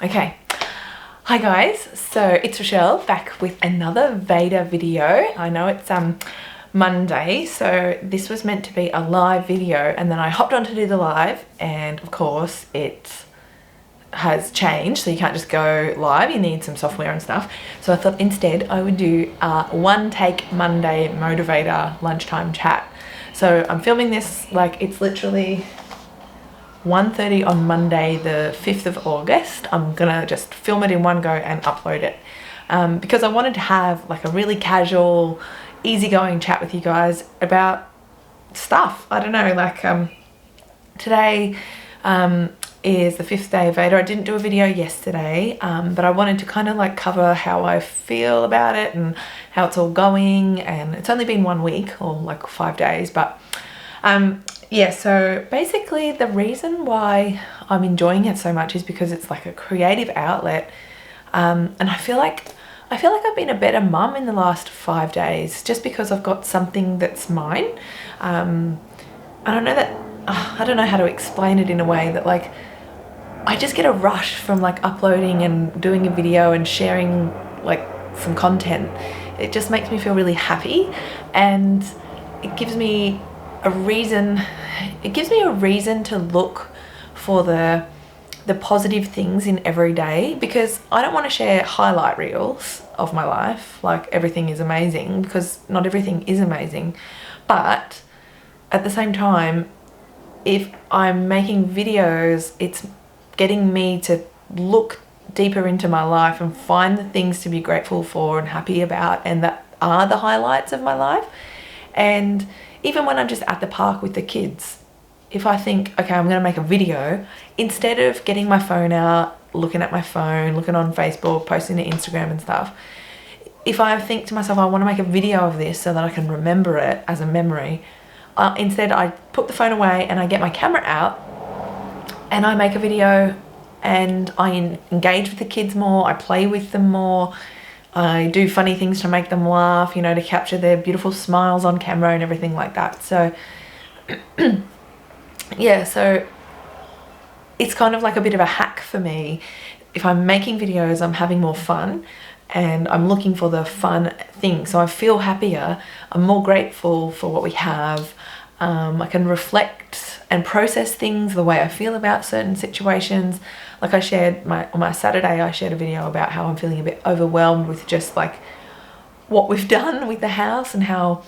Okay, hi guys, so it's Rachelle back with another VEDA video. I know it's Monday, so this was meant to be a live video, and then I hopped on to do the live, and of course it has changed, so you can't just go live, you need some software and stuff. So I thought instead I would do a one take Monday motivator lunchtime chat. So I'm filming this like it's literally 1:30 on Monday the 5th of August. I'm gonna just film it in one go and upload it because I wanted to have like a really casual, easygoing chat with you guys about stuff. I don't know, like today is the 5th day of VEDA. I didn't do a video yesterday, but I wanted to kind of like cover how I feel about it and how it's all going, and it's only been 1 week or like 5 days, but yeah, so basically the reason why I'm enjoying it so much is because it's like a creative outlet, and I feel like I've been a better mum in the last 5 days just because I've got something that's mine. I don't know how to explain it in a way that like I just get a rush from like uploading and doing a video and sharing like some content. It just makes me feel really happy, and it gives me a reason to look for the positive things in every day, because I don't want to share highlight reels of my life like everything is amazing, because not everything is amazing. But at the same time, if I'm making videos, it's getting me to look deeper into my life and find the things to be grateful for and happy about, and that are the highlights of my life. And even when I'm just at the park with the kids, if I think, okay, I'm going to make a video, instead of getting my phone out, looking at my phone, looking on Facebook, posting to Instagram and stuff, if I think to myself, I want to make a video of this so that I can remember it as a memory, instead I put the phone away and I get my camera out and I make a video, and I engage with the kids more, I play with them more, I do funny things to make them laugh, you know, to capture their beautiful smiles on camera and everything like that. So yeah, so it's kind of like a bit of a hack for me. If I'm making videos, I'm having more fun and I'm looking for the fun thing. So I feel happier, I'm more grateful for what we have. I can reflect and process things the way I feel about certain situations. Like I shared on my Saturday, I shared a video about how I'm feeling a bit overwhelmed with just like what we've done with the house, and how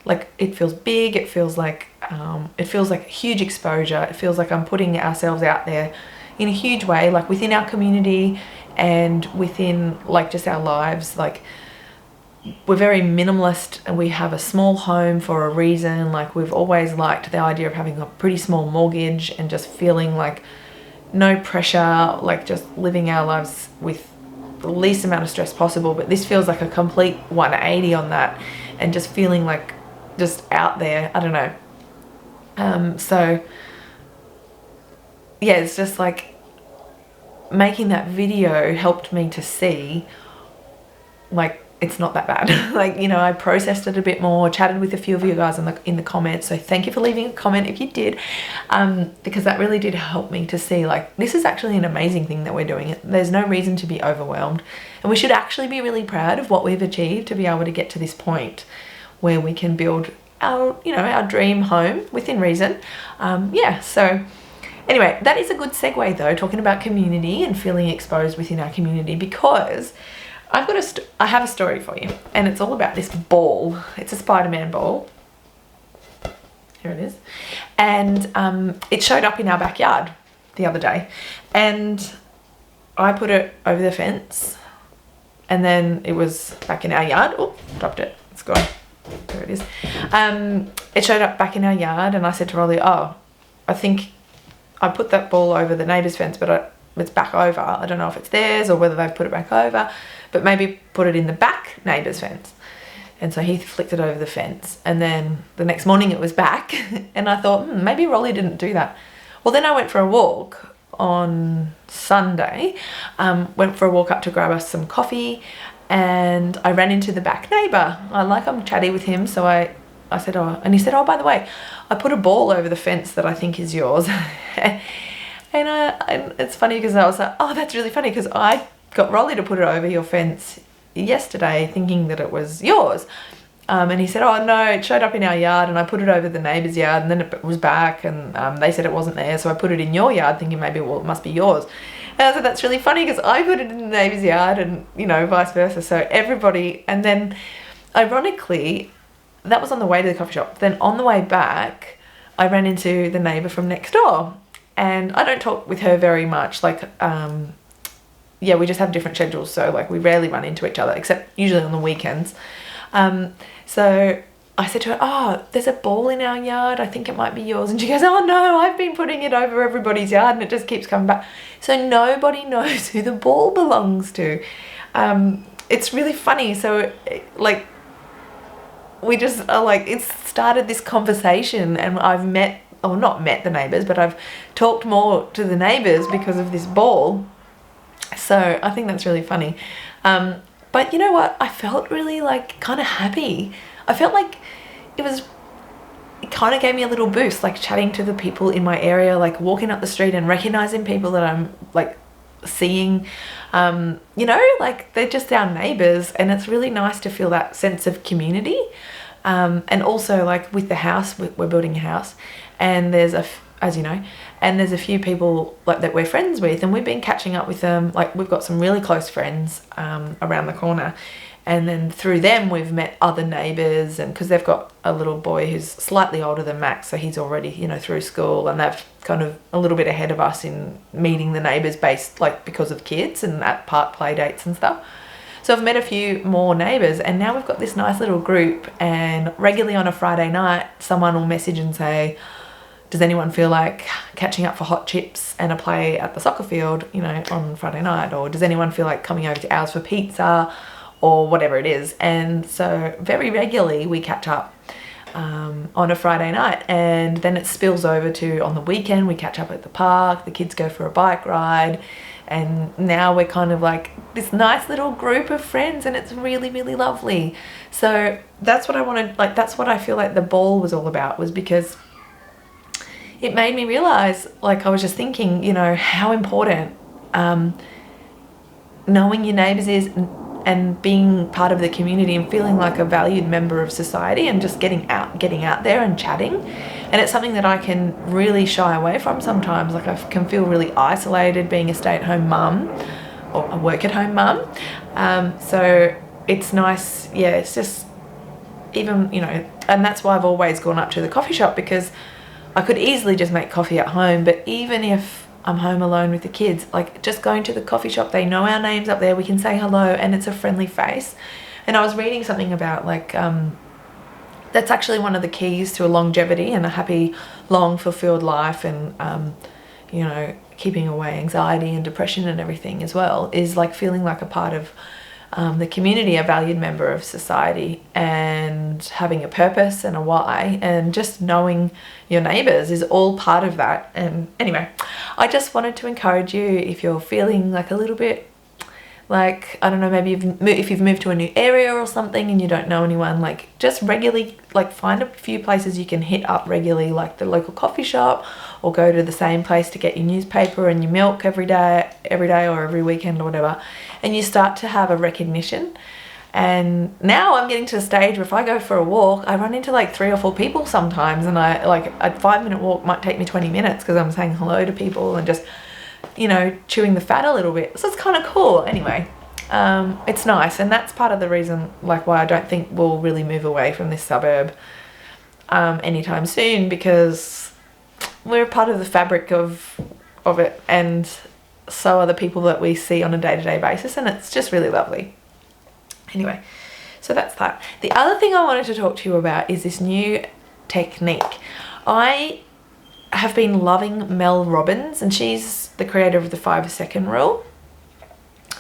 like it feels big, it feels like a huge exposure. It feels like I'm putting ourselves out there in a huge way, like within our community and within like just our lives. Like we're very minimalist and we have a small home for a reason. Like we've always liked the idea of having a pretty small mortgage and just feeling like no pressure, like just living our lives with the least amount of stress possible. But this feels like a complete 180 on that, and just feeling like just out there, I don't know. So yeah, it's just like making that video helped me to see like it's not that bad. Like, you know, I processed it a bit more, chatted with a few of you guys in the comments. So thank you for leaving a comment if you did, because that really did help me to see like this is actually an amazing thing that we're doing. There's no reason to be overwhelmed, and we should actually be really proud of what we've achieved to be able to get to this point where we can build our, you know, our dream home within reason. Yeah, so anyway, that is a good segue though, talking about community and feeling exposed within our community, because I have a story for you, and it's all about this ball. It's a Spider-Man ball. Here it is. And it showed up in our backyard the other day, and I put it over the fence, and then it was back in our yard. Oh, dropped it. It's gone. There it is. It showed up back in our yard, and I said to Rolly, oh, I think I put that ball over the neighbour's fence, but it's back over. I don't know if it's theirs or whether they've put it back over, but maybe put it in the back neighbour's fence. And so he flicked it over the fence, and then the next morning it was back, and I thought, maybe Rolly didn't do that. Well, then I went for a walk on Sunday, went for a walk up to grab us some coffee, and I ran into the back neighbour. I'm chatty with him, so I said, oh, and he said, oh, by the way, I put a ball over the fence that I think is yours. And it's funny because I was like, oh, that's really funny because I got Rolly to put it over your fence yesterday thinking that it was yours. And he said, oh no, it showed up in our yard and I put it over the neighbour's yard and then it was back and they said it wasn't there, so I put it in your yard thinking maybe, well, it must be yours. And I said, that's really funny because I put it in the neighbour's yard and, you know, vice versa. So everybody, and then ironically, that was on the way to the coffee shop. Then on the way back, I ran into the neighbour from next door and I don't talk with her very much. Like, yeah, we just have different schedules. So like we rarely run into each other except usually on the weekends. So I said to her, oh, there's a ball in our yard. I think it might be yours. And she goes, oh no, I've been putting it over everybody's yard and it just keeps coming back. So nobody knows who the ball belongs to. It's really funny. So like, we just are like, it's started this conversation and I've met, or not met the neighbours, but I've talked more to the neighbours because of this ball. So I think that's really funny. But you know what? I felt really like kind of happy. I felt like it kind of gave me a little boost, like chatting to the people in my area, like walking up the street and recognizing people that I'm like seeing, you know, like they're just our neighbors, and it's really nice to feel that sense of community. And also like with the house, we're building a house and there's as you know, and there's a few people like that we're friends with and we've been catching up with them. Like we've got some really close friends around the corner, and then through them we've met other neighbours, and because they've got a little boy who's slightly older than Max, so he's already, you know, through school, and they've kind of a little bit ahead of us in meeting the neighbours based like because of kids and at park play dates and stuff. So I've met a few more neighbours and now we've got this nice little group, and regularly on a Friday night someone will message and say, does anyone feel like catching up for hot chips and a play at the soccer field, you know, on Friday night? Or does anyone feel like coming over to ours for pizza or whatever it is? And so very regularly we catch up on a Friday night, and then it spills over to on the weekend we catch up at the park, the kids go for a bike ride, and now we're kind of like this nice little group of friends, and it's really, really lovely. So that's what I wanted, like that's what I feel like the ball was all about, was because it made me realize, like I was just thinking, you know, how important knowing your neighbours is, and being part of the community and feeling like a valued member of society, and just getting out there and chatting. And it's something that I can really shy away from sometimes. Like I can feel really isolated being a stay-at-home mum or a work-at-home mum. So it's nice, yeah, it's just even, you know, and that's why I've always gone up to the coffee shop, because I could easily just make coffee at home, but even if I'm home alone with the kids, like just going to the coffee shop, they know our names up there, we can say hello and it's a friendly face. And I was reading something about like, that's actually one of the keys to a longevity and a happy, long fulfilled life, and, you know, keeping away anxiety and depression and everything as well, is like feeling like a part of the community, a valued member of society, and having a purpose and a why, and just knowing your neighbours is all part of that. And anyway, I just wanted to encourage you, if you're feeling like a little bit like, I don't know, maybe if you've moved to a new area or something and you don't know anyone, like just regularly, like find a few places you can hit up regularly, like the local coffee shop, or go to the same place to get your newspaper and your milk every day or every weekend or whatever, and you start to have a recognition. And now I'm getting to a stage where if I go for a walk, I run into like 3 or 4 people sometimes, and I like a 5-minute walk might take me 20 minutes because I'm saying hello to people and just, you know, chewing the fat a little bit. So it's kind of cool. Anyway, it's nice, and that's part of the reason like why I don't think we'll really move away from this suburb anytime soon, because we're part of the fabric of it, and so are the people that we see on a day-to-day basis, and it's just really lovely. Anyway, so that's that. The other thing I wanted to talk to you about is this new technique. I have been loving Mel Robbins, and she's the creator of the 5-second rule.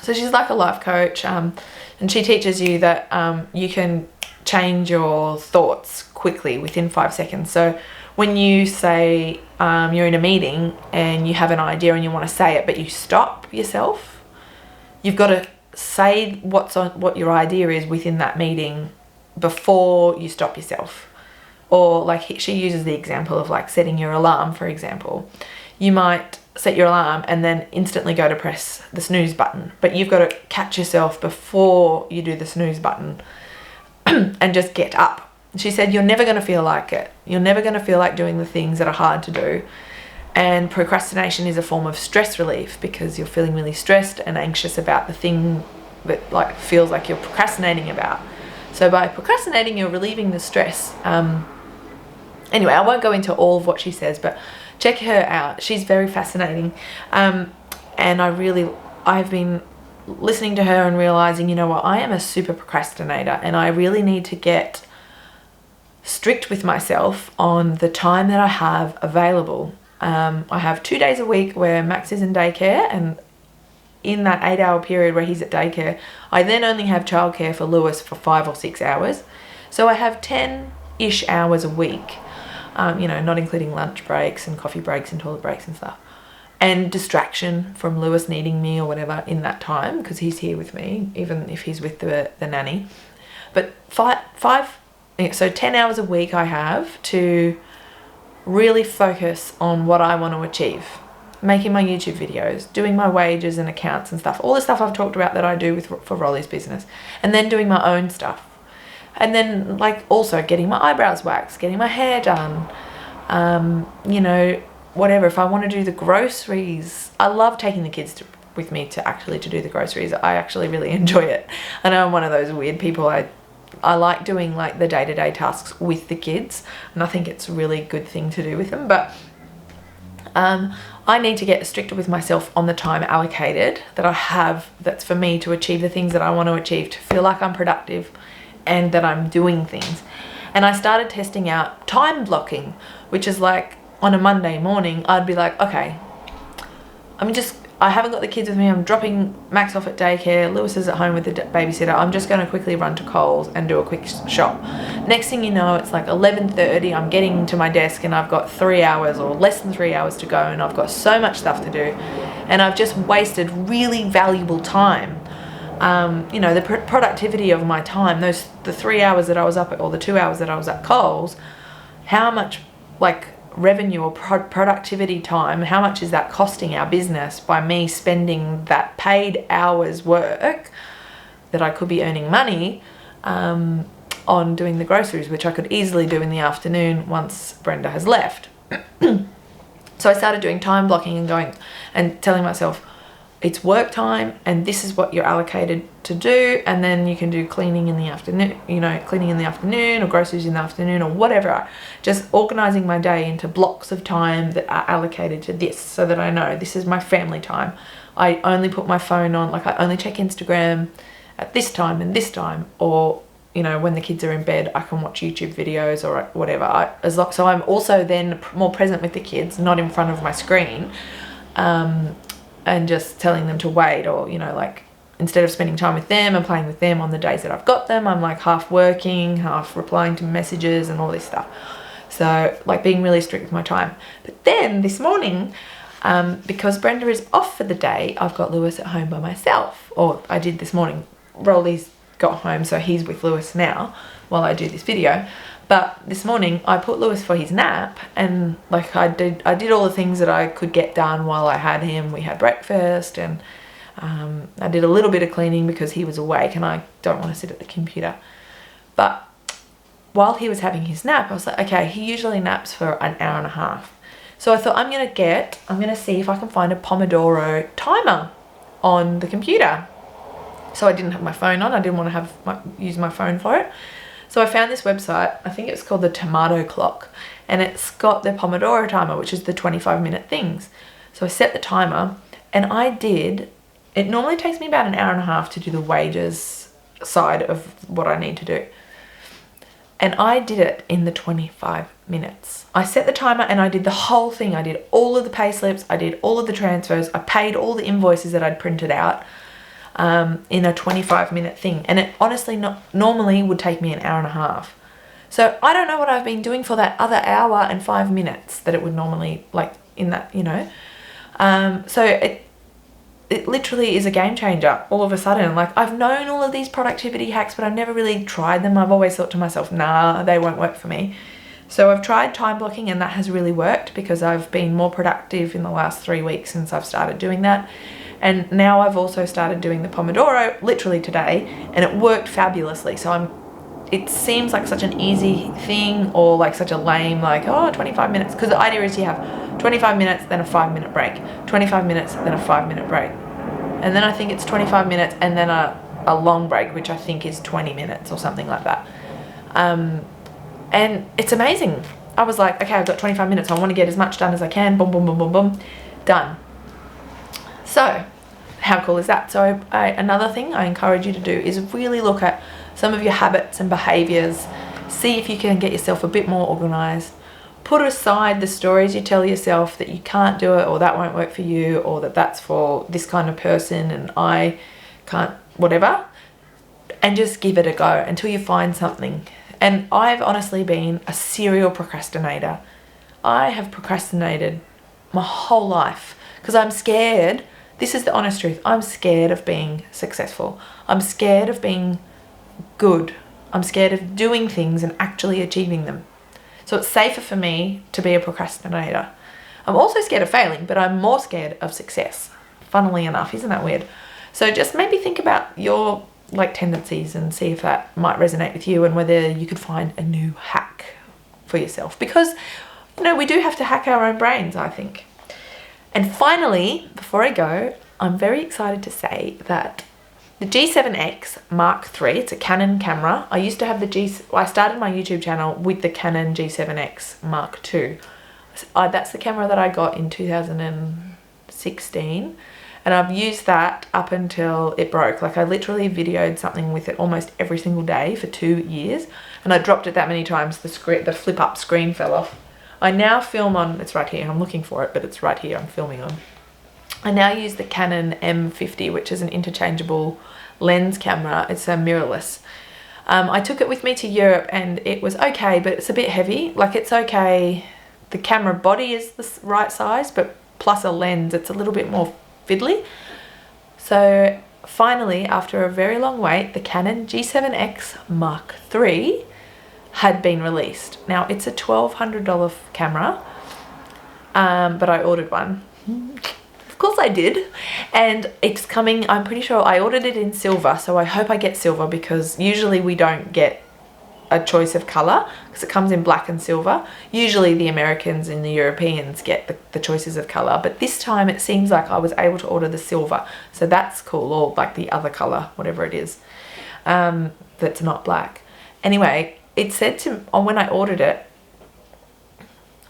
So she's like a life coach, and she teaches you that you can change your thoughts quickly within 5 seconds. So when you say you're in a meeting and you have an idea and you want to say it, but you stop yourself, you've got to say what your idea is within that meeting before you stop yourself. Or like she uses the example of like setting your alarm, for example. You might set your alarm and then instantly go to press the snooze button. But you've got to catch yourself before you do the snooze button and just get up. She said, you're never going to feel like it. You're never going to feel like doing the things that are hard to do. And procrastination is a form of stress relief because you're feeling really stressed and anxious about the thing that like feels like you're procrastinating about. So by procrastinating, you're relieving the stress. Anyway, I won't go into all of what she says, but check her out. She's very fascinating. And I've been listening to her and realizing, you know what, I am a super procrastinator and I really need to get strict with myself on the time that I have available. I have 2 days a week where Max is in daycare, and in that 8-hour period where he's at daycare, I then only have childcare for Lewis for 5 or 6 hours. So I have 10-ish hours a week, not including lunch breaks and coffee breaks and toilet breaks and stuff. And distraction from Lewis needing me or whatever in that time, because he's here with me, even if he's with the nanny. But 10 hours a week I have to really focus on what I want to achieve. Making my YouTube videos, doing my wages and accounts and stuff. All the stuff I've talked about that I do for Rolly's business. And then doing my own stuff. And then like also getting my eyebrows waxed, getting my hair done. Whatever. If I want to do the groceries, I love taking the kids with me to do the groceries. I actually really enjoy it. I know I'm one of those weird people. I like doing like the day-to-day tasks with the kids, and I think it's a really good thing to do with them. But I need to get stricter with myself on the time allocated that I have that's for me to achieve the things that I want to achieve, to feel like I'm productive and that I'm doing things. And I started testing out time blocking, which is like on a Monday morning, I'd be like, okay, I haven't got the kids with me. I'm dropping Max off at daycare. Lewis is at home with the babysitter. I'm just going to quickly run to Coles and do a quick shop. Next thing you know, it's like 11:30. I'm getting to my desk and I've got 3 hours or less than 3 hours to go, and I've got so much stuff to do. And I've just wasted really valuable time. The productivity of my time, the 3 hours that I was up at, or the 2 hours that I was at Coles, how much revenue or productivity time, how much is that costing our business by me spending that paid hours work that I could be earning money on doing the groceries, which I could easily do in the afternoon once Brenda has left. So I started doing time blocking and going and telling myself, it's work time and this is what you're allocated to do, and then you can do cleaning in the afternoon, or groceries in the afternoon, or whatever. Just organizing my day into blocks of time that are allocated to this, so that I know this is my family time. I only put my phone on, I only check Instagram at this time and this time, or when the kids are in bed, I can watch YouTube videos or whatever. So I'm also then more present with the kids, not in front of my screen. And just telling them to wait, or instead of spending time with them and playing with them on the days that I've got them, I'm half working, half replying to messages and all this stuff. So being really strict with my time. But then this morning, because Brenda is off for the day, I've got Lewis at home by myself, or I did this morning. Rolly's got home, so he's with Lewis now while I do this video. But this morning I put Lewis for his nap, and I did all the things that I could get done while I had him. We had breakfast, and I did a little bit of cleaning because he was awake and I don't want to sit at the computer. But while he was having his nap, I was like, okay, he usually naps for an hour and a half. So I thought I'm going to see if I can find a Pomodoro timer on the computer. So I didn't have my phone on. I didn't want to use my phone for it. So I found this website, I think it's called the Tomato Clock, and it's got the Pomodoro timer, which is the 25-minute things. So I set the timer, and it normally takes me about an hour and a half to do the wages side of what I need to do. And I did it in the 25 minutes. I set the timer and I did the whole thing. I did all of the pay slips, I did all of the transfers, I paid all the invoices that I'd printed out. In a 25-minute thing, and it honestly normally would take me an hour and a half. So I don't know what I've been doing for that other hour and 5 minutes that it would normally in that, so it literally is a game changer all of a sudden. I've known all of these productivity hacks, but I've never really tried them. I've always thought to myself, nah, they won't work for me. So I've tried time blocking and that has really worked because I've been more productive in the last 3 weeks since I've started doing that. And now I've also started doing the Pomodoro literally today, and it worked fabulously. So it seems like such an easy thing, or like such a lame, like, oh, 25 minutes. Because the idea is you have 25 minutes, then a 5-minute break, 25 minutes, then a 5-minute break. And then I think it's 25 minutes and then a long break, which I think is 20 minutes or something like that. And it's amazing. I was like, okay, I've got 25 minutes. I want to get as much done as I can. Boom, boom, boom, boom, boom. Done. So how cool is that? So another thing I encourage you to do is really look at some of your habits and behaviors. See if you can get yourself a bit more organized. Put aside the stories you tell yourself that you can't do it, or that won't work for you, or that's for this kind of person and I can't, whatever. And just give it a go until you find something. And I've honestly been a serial procrastinator. I have procrastinated my whole life because I'm scared. This is the honest truth. I'm scared of being successful. I'm scared of being good. I'm scared of doing things and actually achieving them. So it's safer for me to be a procrastinator. I'm also scared of failing, but I'm more scared of success. Funnily enough, isn't that weird? So just maybe think about your tendencies and see if that might resonate with you and whether you could find a new hack for yourself. Because, we do have to hack our own brains, I think. And finally, before I go, I'm very excited to say that the G7X Mark III, it's a Canon camera. I used to have I started my YouTube channel with the Canon G7X Mark II. That's the camera that I got in 2016. And I've used that up until it broke. Like I literally videoed something with it almost every single day for 2 years. And I dropped it that many times, the flip up screen fell off. I now film on, it's right here, I'm looking for it, but it's right here I'm filming on. I now use the Canon M50, which is an interchangeable lens camera. It's a mirrorless. I took it with me to Europe and it was okay, but it's a bit heavy. Like it's okay. The camera body is the right size, but plus a lens, it's a little bit more fiddly. So finally, after a very long wait, the Canon G7X Mark III had been released. Now it's a $1,200 camera, but I ordered one. Of course I did. And it's coming, I'm pretty sure I ordered it in silver, so I hope I get silver because usually we don't get a choice of color because it comes in black and silver. Usually the Americans and the Europeans get the choices of color, but this time it seems like I was able to order the silver, so that's cool, or like the other color, whatever it is, that's not black. Anyway, it said when I ordered it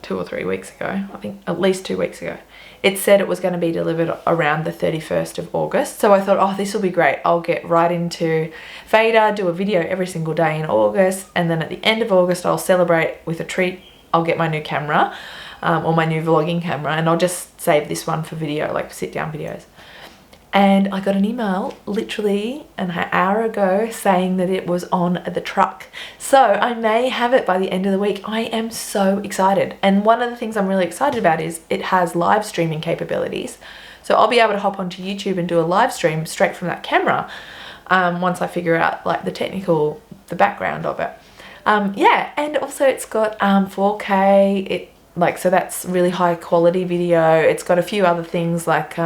2 or 3 weeks ago, I think at least 2 weeks ago, it said it was going to be delivered around the 31st of August. So I thought, oh, this will be great. I'll get right into VEDA, do a video every single day in August. And then at the end of August, I'll celebrate with a treat. I'll get my new camera or my new vlogging camera, and I'll just save this one for video, like sit down videos. And I got an email literally an hour ago saying that it was on the truck. So I may have it by the end of the week. I am so excited. And one of the things I'm really excited about is it has live streaming capabilities. So I'll be able to hop onto YouTube and do a live stream straight from that camera once I figure out like the background of it. Yeah, and also it's got 4K, so that's really high quality video. It's got a few other things like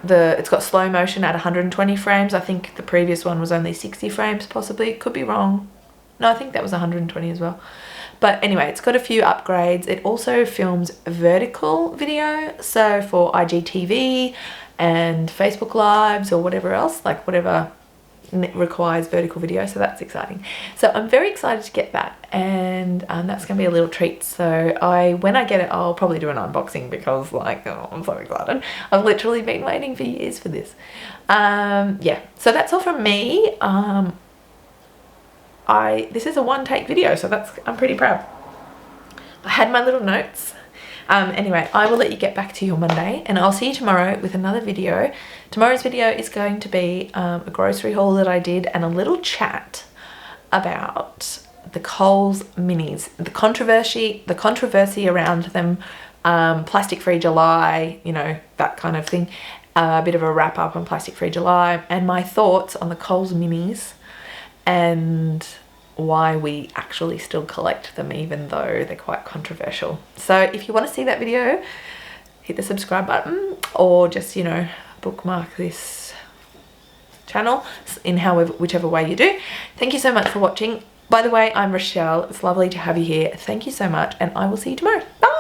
it's got slow motion at 120 frames. I think the previous one was only 60 frames possibly. Could be wrong. No, I think that was 120 as well. But anyway, it's got a few upgrades. It also films vertical video, so for IGTV and Facebook Lives or whatever else, like whatever requires vertical video, so that's exciting. So I'm very excited to get that, and that's gonna be a little treat. So when I get it, I'll probably do an unboxing because I'm so excited. I've literally been waiting for years for this. Yeah, so that's all from me. This is a one-take video, so I'm pretty proud. I had my little notes. Anyway, I will let you get back to your Monday, and I'll see you tomorrow with another video. Tomorrow's video is going to be a grocery haul that I did and a little chat about the Coles minis, the controversy around them, plastic-free July, that kind of thing. A bit of a wrap up on plastic-free July and my thoughts on the Coles minis and why we actually still collect them, even though they're quite controversial. So if you want to see that video, hit the subscribe button, or just, you know, bookmark this channel in whichever way you do. Thank you so much for watching. By the way, I'm Rachelle. It's lovely to have you here. Thank you so much, and I will see you tomorrow. Bye.